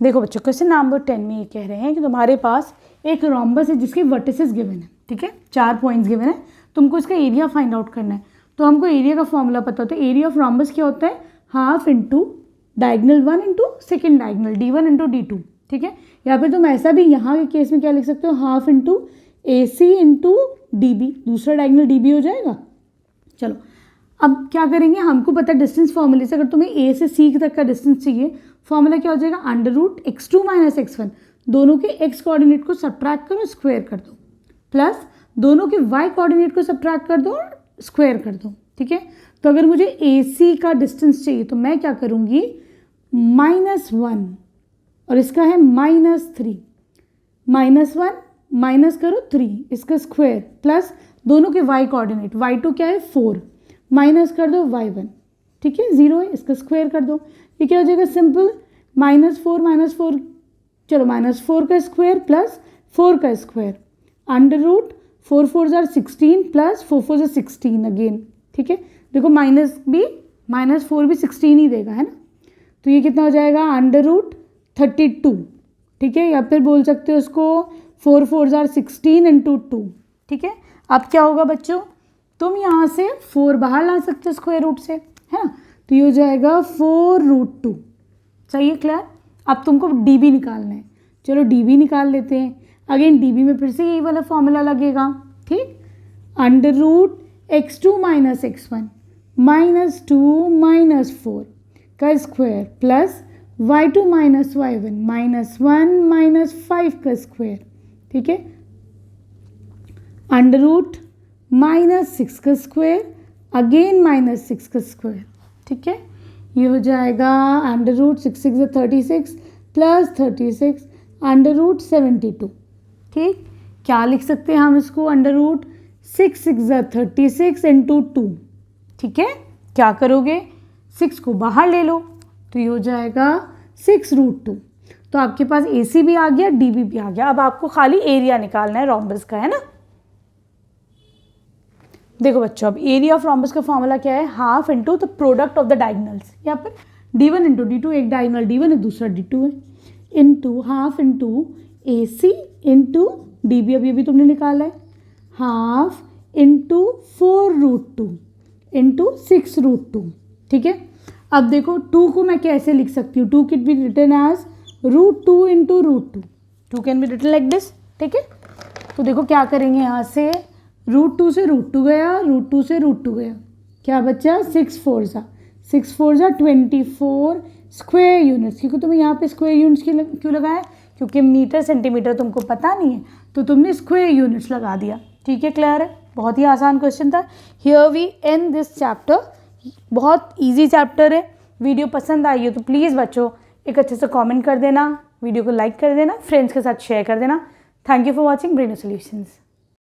देखो बच्चों, question number 10 में ये कह रहे हैं कि तुम्हारे पास एक रोम्बस है जिसके वर्टिसेस गिवन है, ठीक है, 4 पॉइंट्स गिवन है, तुमको इसका एरिया फाइंड आउट करना है। तो हमको एरिया का फॉर्मूला पता होता है। एरिया ऑफ रोम्बस क्या होता है? Half into diagonal 1 into second diagonal d1 into d2, ठीक है। या फिर तुम ऐसा भी यहाँ के केस में क्या लिख सकते हो? Half into AC into DB, दूसरा डायगनल DB हो जाएगा। चलो अब क्या करेंगे, हमको पता है डिस्टेंस फॉर्मूले से, अगर तुम्हें A से C तक का डिस्टेंस चाहिए, फॉर्मूला क्या हो जाएगा? Under root x2 minus x1, दोनों के x कोऑर्डिनेट को सब्ट्रैक्ट करो, स्क्वायर कर दो, प्लस दोनों के y कोऑर्डिनेट को सब्ट्रैक्ट कर दो और स्क्वायर कर दो, ठीक है। तो अगर मुझे AC का डिस्टेंस चाहिए तो मैं क्या करूँगी? -1 और इसका है -3, -1 माइनस करो 3, इसका स्क्वायर, प्लस दोनों के y कोऑर्डिनेट, y2 क्या है 4, माइनस कर दो y1, ठीक है, 0 है, इसका स्क्वायर कर दो। ये क्या हो जाएगा? सिंपल, -4 चलो -4 का स्क्वायर प्लस 4 का स्क्वायर, अंडर रूट 4 4 जार 16 प्लस 4 4 जार 16 अगेन, ठीक है। देखो -4 भी 16 ही देगा, है ना। तो ये कितना हो जाएगा? अंडर रूट 32, ठीक है। या फिर बोल सकते हो उसको 4 4 जार 16 इंटू 2, ठीक है। अब क्या होगा बच्चों, तुम यहाँ से 4 बाहर ला सकते हो स्क्वायर रूट से, है ना। तो ये हो जाएगा 4√2, सही है, क्लियर। अब तुमको DB निकालना है, चलो DB निकाल लेते हैं। अगेन DB में फिर से यही वाला फॉर्मूला लगेगा, ठीक। Under root x2 minus x1 -2 -4 का square plus y2 minus y1 -1 -5 का स्क्वायर, ठीक है। अंडर रूट -6 का स्क्वायर, अगेन -6 का स्क्वायर, ठीक है। ये हो जाएगा under root 6 6 36 plus 36 under root 72, ठीक। क्या लिख सकते हैं हम इसको? अंडर रूट 6 6 36 इंटू 2, ठीक है। क्या करोगे? 6 को बाहर ले लो, तो ये हो जाएगा 6√2। तो आपके पास AC भी आ गया, DB भी आ गया। अब आपको खाली एरिया निकालना है रोम्बस का, है ना। देखो बच्चों, अब एरिया ऑफ रोम्बस का फॉर्मूला क्या है? Half into the product of the diagonals, यहाँ पर d1 इंटू d2, एक डायगनल d1 है, दूसरा d2 है, into half into AC into DB, अब ये भी तुमने निकाला है, हाफ इंटू 4√2 इंटू 6√2, ठीक है। अब देखो 2 को मैं कैसे लिख सकती हूँ? 2 can be written as √2 into √2, 2 can be written like this, ठीक है। तो देखो क्या करेंगे, यहाँ से √2 से √2 गया, √2 से √2 गया, क्या बचा? 6 4 जा 24 स्क्वायर यूनिट्स। क्योंकि तुम्हें यहाँ पे स्क्वायर यूनिट्स क्यों लगाया? क्योंकि मीटर सेंटीमीटर तुमको पता नहीं है, तो तुमने स्क्वायर यूनिट्स लगा दिया, ठीक है, क्लियर है। बहुत ही आसान क्वेश्चन था। Here we end this chapter, बहुत इजी चैप्टर है। वीडियो पसंद आई हो तो प्लीज़ बच्चों एक अच्छे से कमेंट कर देना, वीडियो को लाइक कर देना, फ्रेंड्स के साथ शेयर कर देना। Thank you for watching Breno solutions.